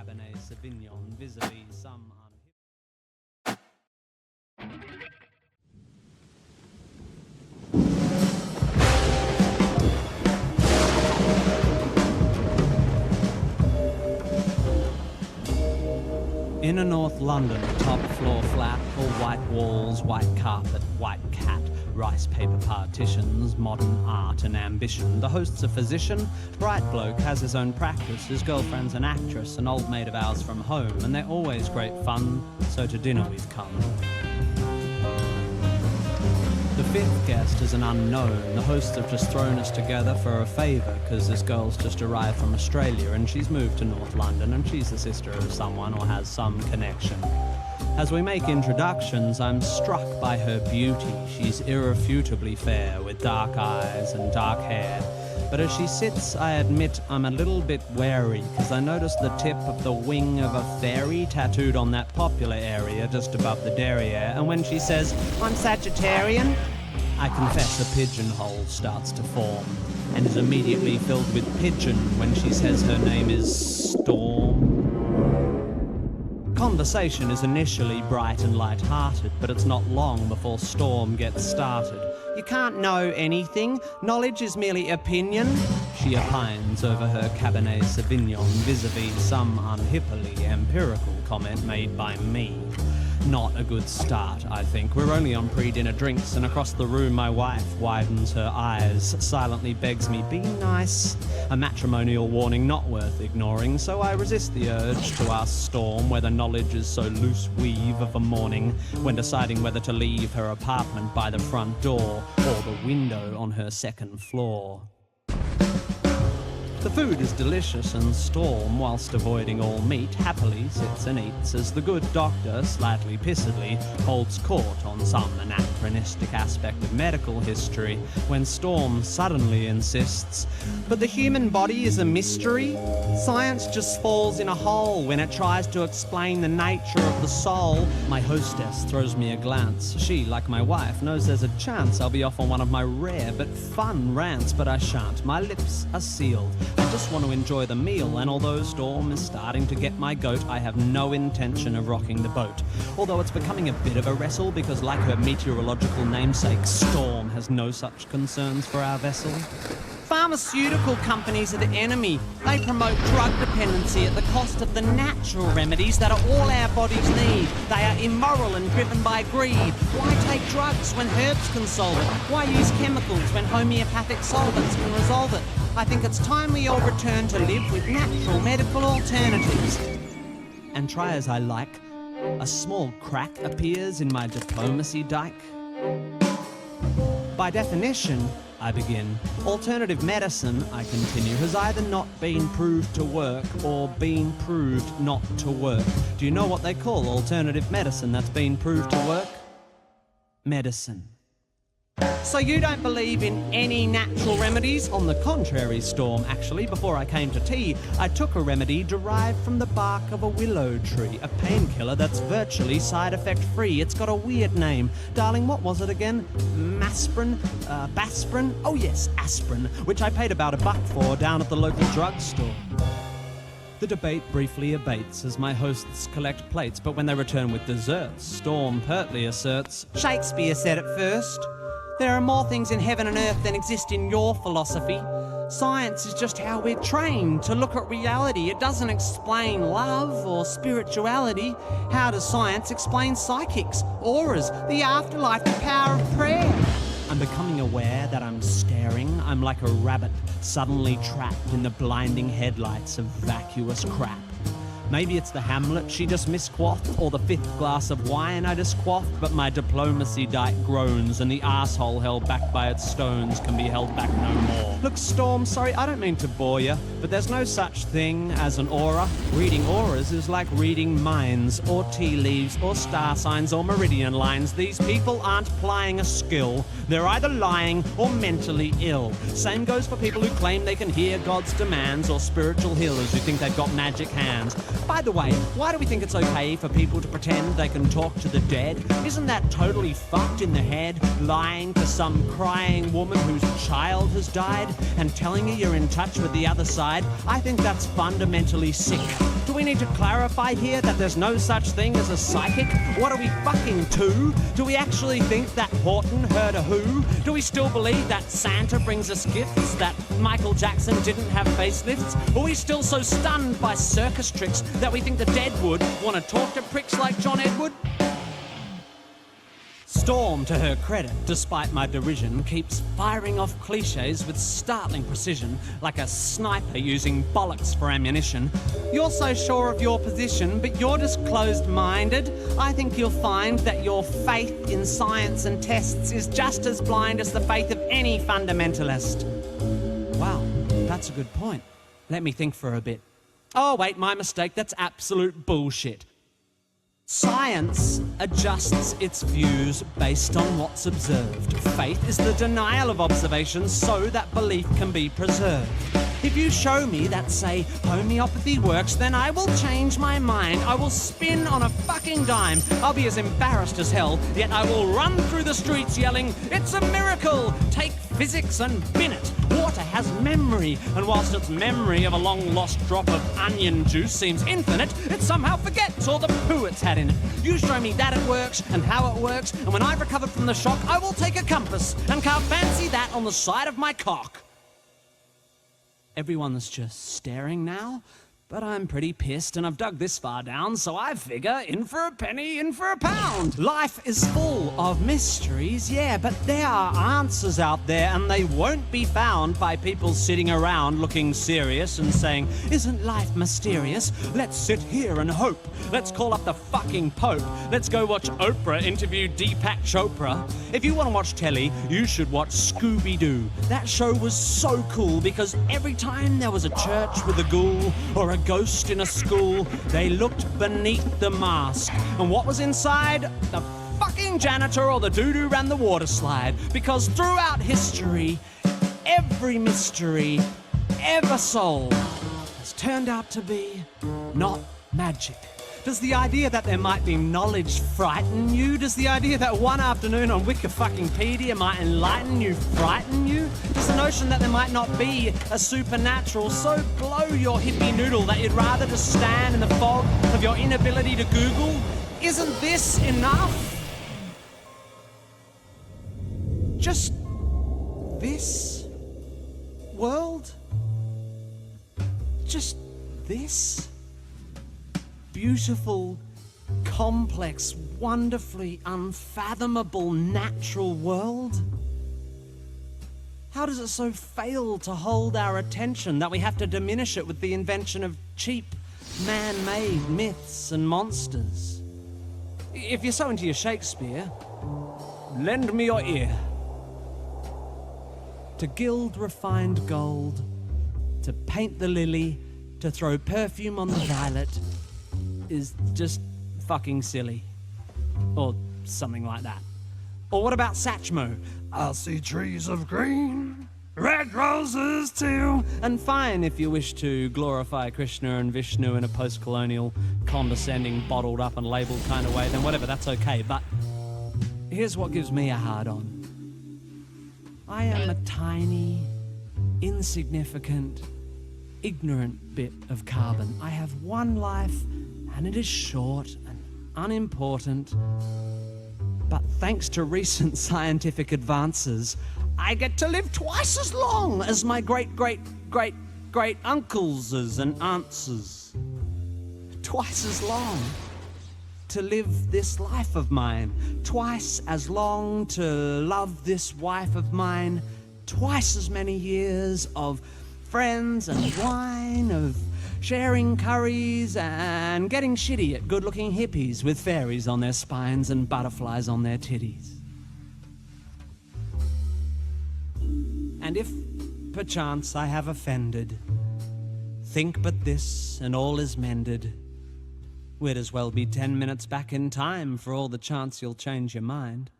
Cabernet Sauvignon vis-a-vis some Inner North London, top floor flat, all white walls, white carpet, white cat, rice paper partitions, modern art and ambition. The host's a physician, bright bloke, has his own practice, his girlfriend's an actress, an old mate of ours from home, and they're always great fun, so to dinner we've come. The fifth guest is an unknown. The hosts have just thrown us together for a favour, because this girl's just arrived from Australia and she's moved to North London and she's the sister of someone or has some connection. As we make introductions, I'm struck by her beauty. She's irrefutably fair, with dark eyes and dark hair. But as she sits, I admit I'm a little bit wary, because I notice the tip of the wing of a fairy tattooed on that popular area just above the derriere, and when she says, "I'm Sagittarian," I confess a pigeonhole starts to form, and is immediately filled with pigeon when she says her name is Storm. Conversation is initially bright and light-hearted, but it's not long before Storm gets started. "You can't know anything. Knowledge is merely opinion," she opines over her Cabernet Sauvignon vis-a-vis some unhippily empirical comment made by me. Not a good start, I think. We're only on pre-dinner drinks, and across the room my wife widens her eyes, silently begs me, "Be nice." A matrimonial warning not worth ignoring, so I resist the urge to ask Storm whether knowledge is so loose weave of a morning when deciding whether to leave her apartment by the front door or the window on her second floor. The food is delicious, and Storm, whilst avoiding all meat, happily sits and eats as the good doctor, slightly pissedly, holds court on some anachronistic aspect of medical history, when Storm suddenly insists, "But the human body is a mystery. Science just falls in a hole when it tries to explain the nature of the soul." My hostess throws me a glance. She, like my wife, knows there's a chance I'll be off on one of my rare but fun rants, but I shan't. My lips are sealed. I just want to enjoy the meal, and although Storm is starting to get my goat, I have no intention of rocking the boat. Although it's becoming a bit of a wrestle, because like her meteorological namesake, Storm has no such concerns for our vessel. Pharmaceutical companies are the enemy. They promote drug dependency at the cost of the natural remedies that are all our bodies need. They are immoral and driven by greed. Why take drugs when herbs can solve it? Why use chemicals when homeopathic solvents can resolve it? I think it's time we all return to live with natural medical alternatives. And try as I like, a small crack appears in my diplomacy dike. By definition, I begin, alternative medicine, I continue, has either not been proved to work or been proved not to work. Do you know what they call alternative medicine that's been proved to work? Medicine. So you don't believe in any natural remedies? On the contrary, Storm, actually, before I came to tea, I took a remedy derived from the bark of a willow tree, a painkiller that's virtually side-effect free. It's got a weird name. Darling, what was it again? Masprin? Basprin? Oh yes, aspirin, which I paid about $1 for down at the local drugstore. The debate briefly abates as my hosts collect plates, but when they return with desserts, Storm pertly asserts, "Shakespeare said it first. There are more things in heaven and earth than exist in your philosophy. Science is just how we're trained to look at reality. It doesn't explain love or spirituality. How does science explain psychics, auras, the afterlife, the power of prayer?" I'm becoming aware that I'm staring. I'm like a rabbit, suddenly trapped in the blinding headlights of vacuous crap. Maybe it's the Hamlet she just misquaffed, or the 5th glass of wine I just quaffed, but my diplomacy dike groans, and the arsehole held back by its stones can be held back no more. Look, Storm, sorry, I don't mean to bore you, but there's no such thing as an aura. Reading auras is like reading minds, or tea leaves, or star signs, or meridian lines. These people aren't plying a skill. They're either lying or mentally ill. Same goes for people who claim they can hear God's demands, or spiritual healers who think they've got magic hands. By the way, why do we think it's okay for people to pretend they can talk to the dead? Isn't that totally fucked in the head, lying to some crying woman whose child has died and telling you you're in touch with the other side? I think that's fundamentally sick. Do we need to clarify here that there's no such thing as a psychic? What are we fucking to? Do we actually think that Horton heard a who? Do we still believe that Santa brings us gifts, that Michael Jackson didn't have facelifts? Are we still so stunned by circus tricks that we think the dead would want to talk to pricks like John Edward? Storm, to her credit, despite my derision, keeps firing off cliches with startling precision, like a sniper using bollocks for ammunition. You're so sure of your position, but you're just closed-minded. I think you'll find that your faith in science and tests is just as blind as the faith of any fundamentalist. Wow, that's a good point. Let me think for a bit. Oh, wait, my mistake. That's absolute bullshit. Science adjusts its views based on what's observed. Faith is the denial of observations so that belief can be preserved. If you show me that, say, homeopathy works, then I will change my mind. I will spin on a fucking dime. I'll be as embarrassed as hell, yet I will run through the streets yelling, "It's a miracle! Take physics and bin it! Water has memory, and whilst its memory of a long-lost drop of onion juice seems infinite, it somehow forgets all the poo it's had in it. You show me that it works and how it works, and when I've recovered from the shock, I will take a compass and carve fancy that on the side of my cock." Everyone's just staring now, but I'm pretty pissed and I've dug this far down, so I figure in for a penny, in for a pound. Life is full of mysteries, yeah, but there are answers out there and they won't be found by people sitting around looking serious and saying, "Isn't life mysterious? Let's sit here and hope. Let's call up the fucking Pope. Let's go watch Oprah interview Deepak Chopra." If you want to watch telly, you should watch Scooby-Doo. That show was so cool because every time there was a church with a ghoul or a ghost in a school, they looked beneath the mask. And what was inside? The fucking janitor or the dude who ran the water slide. Because throughout history, every mystery ever solved has turned out to be not magic. Does the idea that there might be knowledge frighten you? Does the idea that one afternoon on Wikipedia might enlighten you frighten you? Does the notion that there might not be a supernatural so blow your hippie noodle that you'd rather just stand in the fog of your inability to Google? Isn't this enough? Just this world? Just this? Beautiful, complex, wonderfully unfathomable natural world? How does it so fail to hold our attention that we have to diminish it with the invention of cheap, man-made myths and monsters? If you're so into your Shakespeare, lend me your ear. To gild refined gold, to paint the lily, to throw perfume on the violet, is just fucking silly. Or something like that. Or what about Satchmo? "I'll see trees of green, red roses too." And fine if you wish to glorify Krishna and Vishnu in a post-colonial, condescending, bottled up and labelled kind of way, then whatever, that's okay. But here's what gives me a hard-on. I am a tiny, insignificant, ignorant bit of carbon. I have one life, and it is short and unimportant. But thanks to recent scientific advances, I get to live twice as long as my great-great-great-great-uncles and aunts. Twice as long to live this life of mine. Twice as long to love this wife of mine. Twice as many years of friends and wine, of sharing curries and getting shitty at good-looking hippies with fairies on their spines and butterflies on their titties. And if, perchance, I have offended, think but this and all is mended. We'd as well be 10 minutes back in time for all the chance you'll change your mind.